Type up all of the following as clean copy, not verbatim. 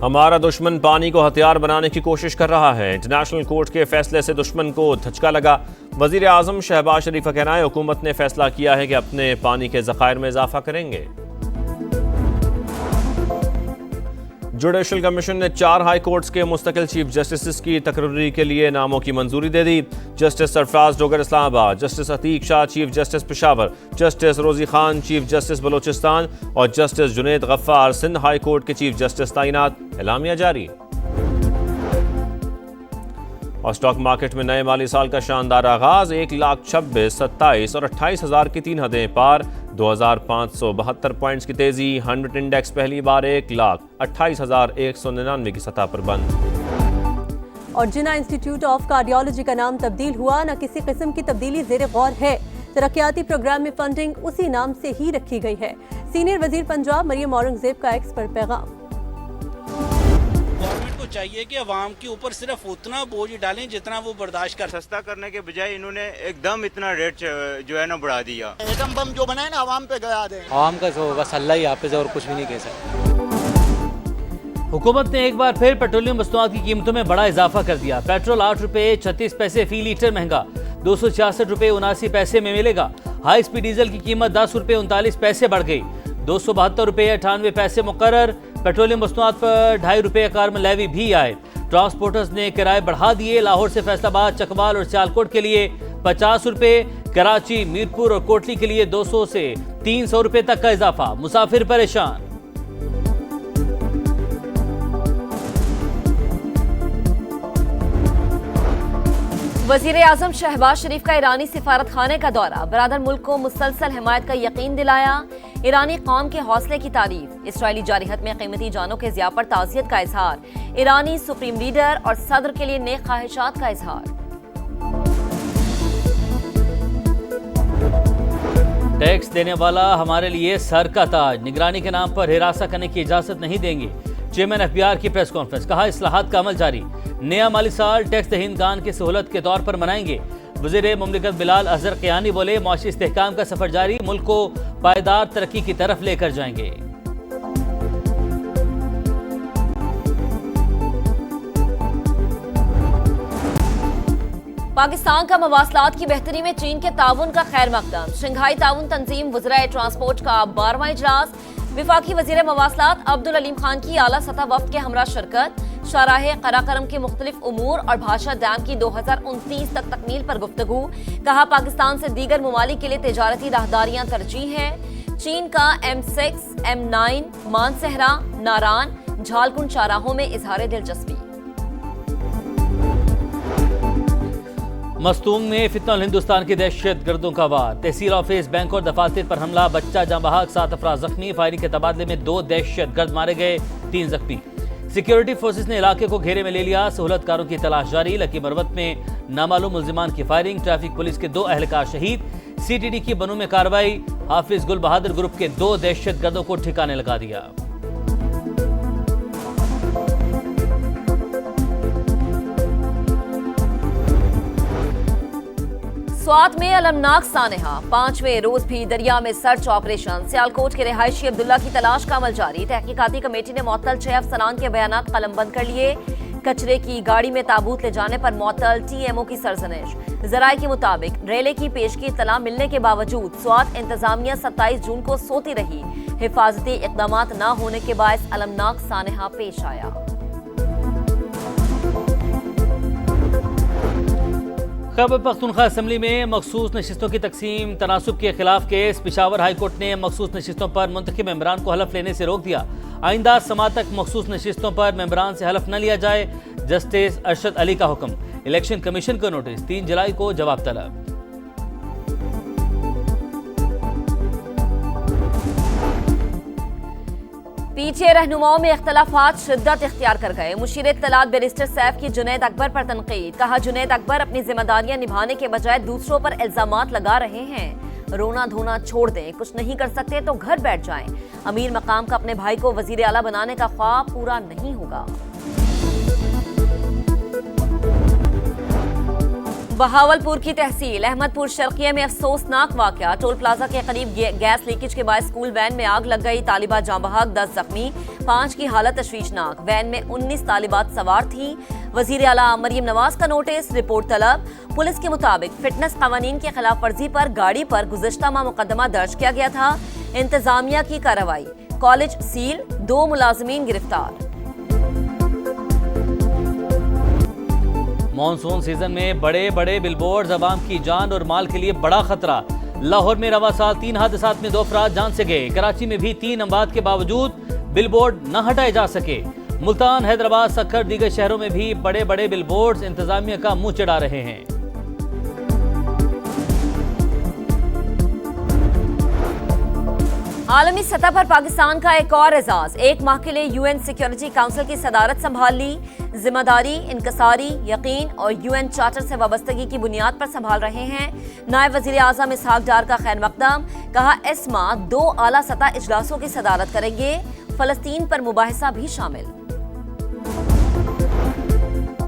हमारा दुश्मन पानी को हथियार बनाने की कोशिश कर रहा है। इंटरनेशनल कोर्ट के फैसले से दुश्मन को धचका लगा। वजीर आजम शहबाज शरीफ का कहना है हुकूमत ने फैसला किया है कि अपने पानी के ज़खायर में इजाफा करेंगे। जुडिशल कमीशन ने 4 हाई कोर्ट्स के मुस्तकिल चीफ जस्टिस की तकर्री के लिए नामों की मंजूरी दे दी। Justice Sarfaraz Dogar Islamabad, justice Ateeq Shah chief justice Peshawar, justice Rozi Khan chief justice Balochistan और justice Junaid Ghaffar Sindh high court के चीफ जस्टिस तैनात। एलामिया जारी। और स्टॉक मार्केट में नए माली साल का शानदार आगाज। 1,26,000, 27 और 28 हज़ार की 3 हदें पार। 2,572 पॉइंट्स की तेजी। 100 इंडेक्स पहली बार 1,28,199 की सतह पर बंद। और जिना इंस्टीट्यूट ऑफ कार्डियोलॉजी का नाम तब्दील हुआ। न किसी किस्म की तब्दीली ज़ेर गौर है। तरक्याती प्रोग्राम में फंडिंग उसी नाम से ही रखी गई है। सीनियर वजीर पंजाब मरियम औरंगजेब का एक्स पर पैगाम। गवर्नमेंट को चाहिए कि अवाम के ऊपर सिर्फ उतना बोझ डालें जितना वो बर्दाश्त कर। सस्ता करने के बजाय इन्होंने एकदम इतना रेट जो है ना बढ़ा दिया। एटम बम जो बनाए ना अवाम पे गया दें। अवाम का जो बस अल्लाह ही हाफिज़ और कुछ भी नहीं कह सकते। हुकूमत ने एक बार फिर पेट्रोलियम मसनूआत की कीमतों में बड़ा इजाफा कर दिया। पेट्रोल 8 रुपये 36 पैसे फी लीटर महंगा, 266 रुपये 79 पैसे में मिलेगा। हाई स्पीड डीजल की कीमत 10 रुपये 39 पैसे बढ़ गई, 272 रुपये 98 पैसे मुकर्रर। पेट्रोलियम मसनूआत पर 2.5 रुपये कार्बन लेवी भी आए। ट्रांसपोर्टर्स ने किराए बढ़ा दिए। लाहौर से फैसलाबाद, चकवाल और सियालकोट के लिए 50 रुपये, कराची, मीरपुर और कोटली के लिए 200 से 300 रुपये तक का इजाफा। मुसाफिर परेशान। वजीर आजम शहबाज शरीफ का ईरानी सिफारत खाने का दौरा। बरादर मुल्क को मुसलसल हिमायत का यकीन दिलाया। ईरानी कौम के हौसले की तारीफ। इसराइली जारिहत में कीमती जानों के ज़िया पर ताज़ियत का इजहार। ईरानी सुप्रीम लीडर और सदर के लिए नेक ख्वाहिशात का इजहार। टैक्स देने वाला हमारे लिए सर का ताज। निगरानी के नाम पर हिरासा करने की इजाजत नहीं देंगे। चेयरमैन FBI की प्रेस कॉन्फ्रेंस। कहा इस्लाहात का अमल जारी। नया माली साल टैक्स दहिंदगान की सहूलत के तौर पर मनाएंगे। वज़ीर मुमलिकत बिलाल अजहर क़यानी बोले मुआशी इस्तेहकाम का सफर जारी। मुल्क को पायदार तरक्की की तरफ लेकर जाएंगे। पाकिस्तान का मवासलात की बेहतरी में चीन के ताउन का खैर मकदम। शंघाई ताउन तंजीम वज़राए ट्रांसपोर्ट का 12वां इजलास। विफाकी वज़ीर मवासलात अब्दुल अलीम खान की आला सतह वफ्द के हमरा शिरकत। शाहराह कराकरम के मुख्तलिफ उमूर और भाषा डैम की 2029 तक तकमील पर गुफ्तगू। कहा पाकिस्तान से दीगर ममालिक के लिए तिजारती राहदारियां तरजीह हैं। चीन का M6, M9, मानसहरा, नारान, झालकुंड शाहराहों में इजहार दिलचस्पी। मस्तूंग में फितनल हिंदुस्तान के दहशत गर्दों का वार। तहसील ऑफिस, बैंक और दफातर पर हमला। बच्चा जाँ बहक, 7 अफराद जख्मी। फायरिंग के तबादले में 2 दहशत गर्द मारे गए, 3 जख्मी। सिक्योरिटी फोर्सेस ने इलाके को घेरे में ले लिया। सहूलतकारों की तलाश जारी। लकी मरवत में नामालूम मुल्जिमान की फायरिंग। ट्रैफिक पुलिस के 2 अहलकार शहीद। CTD की बनू में कार्रवाई। हाफिज गुल बहादुर ग्रुप के 2 दहशत गर्दों को ठिकाने लगा दिया। स्वात में अलमनाक सानेहा। 5वें रोज भी दरिया में सर्च ऑपरेशन। सियालकोट के रिहायशी अब्दुल्ला की तलाश का अमल जारी। तहकीकाती कमेटी ने मुअत्तल 6 अफसरान के बयानात कलमबंद कर लिए। कचरे की गाड़ी में ताबूत ले जाने पर मुअत्तल TMO की सरजनिश। जराये के मुताबिक रेले की पेश की इत्तला मिलने के बावजूद स्वात इंतजामिया 27 जून को सोती रही। हिफाजती इकदामात न होने के बायस अलमनाक सानेहा पेश आया। खैबर पख्तूनख्वा असम्बली में मखसूस नशिस्तों की तकसीम। तनासुब के खिलाफ केस। पेशावर हाई कोर्ट ने मखसूस नशिस्तों पर मुंतखब मेंबरान को हलफ लेने से रोक दिया। आइंदा समात तक मखसूस नशिस्तों पर मेंबरान से हलफ न लिया जाए। जस्टिस अरशद अली का हुक्म। इलेक्शन कमीशन को नोटिस। 3 जुलाई को जवाब तलब। पीछे रहनुमाओं में इख्तलाफात शिद्दत इख्तियार कर गए। मुशीर इत्तलात बैरिस्टर सैफ की जुनैद अकबर पर तनकीद। कहा जुनैद अकबर अपनी जिम्मेदारियां निभाने के बजाय दूसरों पर इल्जामात लगा रहे हैं। रोना धोना छोड़ दें, कुछ नहीं कर सकते तो घर बैठ जाएं। अमीर मकाम का अपने भाई को वजीर आला बनाने का ख्वाब पूरा नहीं होगा। बहावलपुर की तहसील अहमदपुर शर्किया में अफसोसनाक वाकया। टोल प्लाजा के करीब गैस लीकेज के बाद स्कूल वैन में आग लग गई। तालिबा जाँ बहक, 10 जख्मी, 5 की हालत तशवीशनाक। वैन में 19 तालिबात सवार थी। वजीर आला मरियम नवाज का नोटिस, रिपोर्ट तलब। पुलिस के मुताबिक फिटनेस कवानीन की खिलाफ वर्जी पर गाड़ी पर गुज़िश्ता माह मुकदमा दर्ज किया गया था। इंतजामिया की कार्रवाई, कॉलेज सील, 2 मुलाजमीन गिरफ्तार। मॉनसून सीजन में बड़े बड़े बिलबोर्ड्स अवाम की जान और माल के लिए बड़ा खतरा। लाहौर में रवा साल 3 हादसात में 2 अफराद जान से गए। कराची में भी 3 अमवात के बावजूद बिलबोर्ड न हटाए जा सके। मुल्तान, हैदराबाद, सक्कर, दीगर शहरों में भी बड़े बड़े बिलबोर्ड्स इंतजामिया का मुंह चिढ़ा रहे हैं। आलमी सतह पर पाकिस्तान का एक और एजाज। 1 माह के लिए यूएन सिक्योरिटी काउंसिल की सदारत संभाल ली। जिम्मेदारी, इनकसारी, यकीन और यूएन चार्टर से वाबस्तगी की बुनियाद पर संभाल रहे हैं। नायब वजीर आजम इसहाक डार का खैर मकदम, कहा इस माह 2 आला सतह इजलासों की सदारत करेंगे। फलस्तीन पर मुबाहिसा भी शामिल।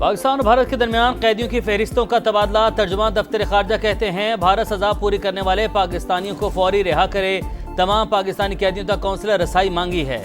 पाकिस्तान और भारत के दरमियान कैदियों की फहरिस्तों का तबादला। तर्जुमान दफ्तर खारजा कहते हैं भारत सजा पूरी करने वाले पाकिस्तानियों को फौरी रिहा करे। तमाम पाकिस्तानी कैदियों तक कौंसलर रसाई मांगी है।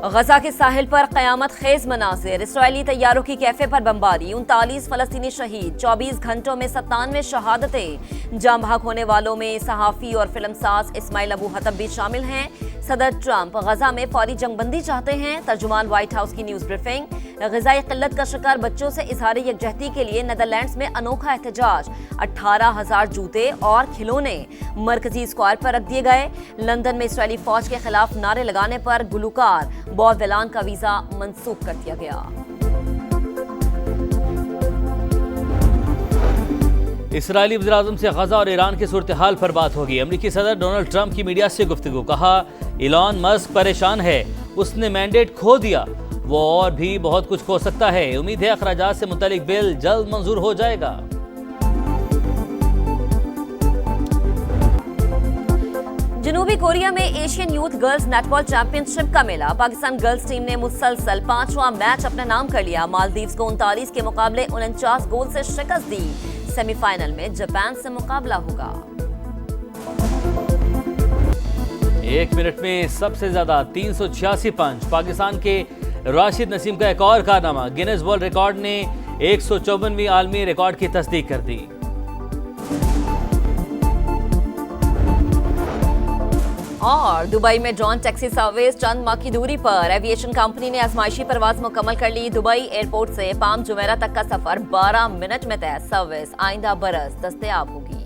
गजा के साहिल पर कयामत खेज मनाजिर। इसराइली तैयारों की कैफे पर बमबारी, 39 फलस्तीनी शहीद। 24 घंटों में 97 शहादतें। जाम बहक होने वालों में सहाफ़ी और फिल्मसाज इस्माइल अबू हतब भी शामिल हैं। सदर ट्रंप गजा में फौरी जंगबंदी चाहते हैं। तर्जुमान व्हाइट हाउस की न्यूज़ ब्रीफिंग। ग़िज़ाई क़िल्लत का शिकार बच्चों से इजहार यकजहती के लिए नेदरलैंड्स में अनोखा एहतजाज। 18,000 जूते और खिलौने मरकजी स्क्वायर पर रख दिए गए। लंदन में इसराइली फौज के खिलाफ नारे लगाने पर गुलकार बॉब वेलान का वीजा मंसूख कर दिया गया। इसराइली वज़ीर-ए-आज़म से गजा और ईरान की सूरत हाल पर बात होगी। अमरीकी सदर डोनाल्ड ट्रंप की मीडिया से गुफ्तगू, कहा इलॉन मस्क परेशान है, उसने मैंडेट खो दिया, वो और भी बहुत कुछ खो सकता है। उम्मीद है अखराजात से मुतालिक बिल जल्द मंजूर हो जाएगा। जनूबी कोरिया में Asian youth girls netball championship का मेला। पाकिस्तान गर्ल्स टीम ने मुसलसल 5वां मैच अपना नाम कर लिया। मालदीव्स को 39 के मुकाबले 49 गोल से शिकस्त दी। सेमीफाइनल में जापान से मुकाबला होगा। 1 मिनट में सबसे ज्यादा 386 पंच। पाकिस्तान के राशिद नसीम का एक और कारनामा। गिनेस वर्ल्ड रिकॉर्ड ने 154वीं आलमी रिकॉर्ड की तस्दीक कर दी। और दुबई में ड्रोन टैक्सी सर्विस चंद माह की दूरी पर। एविएशन कंपनी ने आजमाइशी परवाज मुकम्मल कर ली। दुबई एयरपोर्ट से पाम जुमेरा तक का सफर 12 मिनट में तय। सर्विस आइंदा बरस दस्तयाब होगी।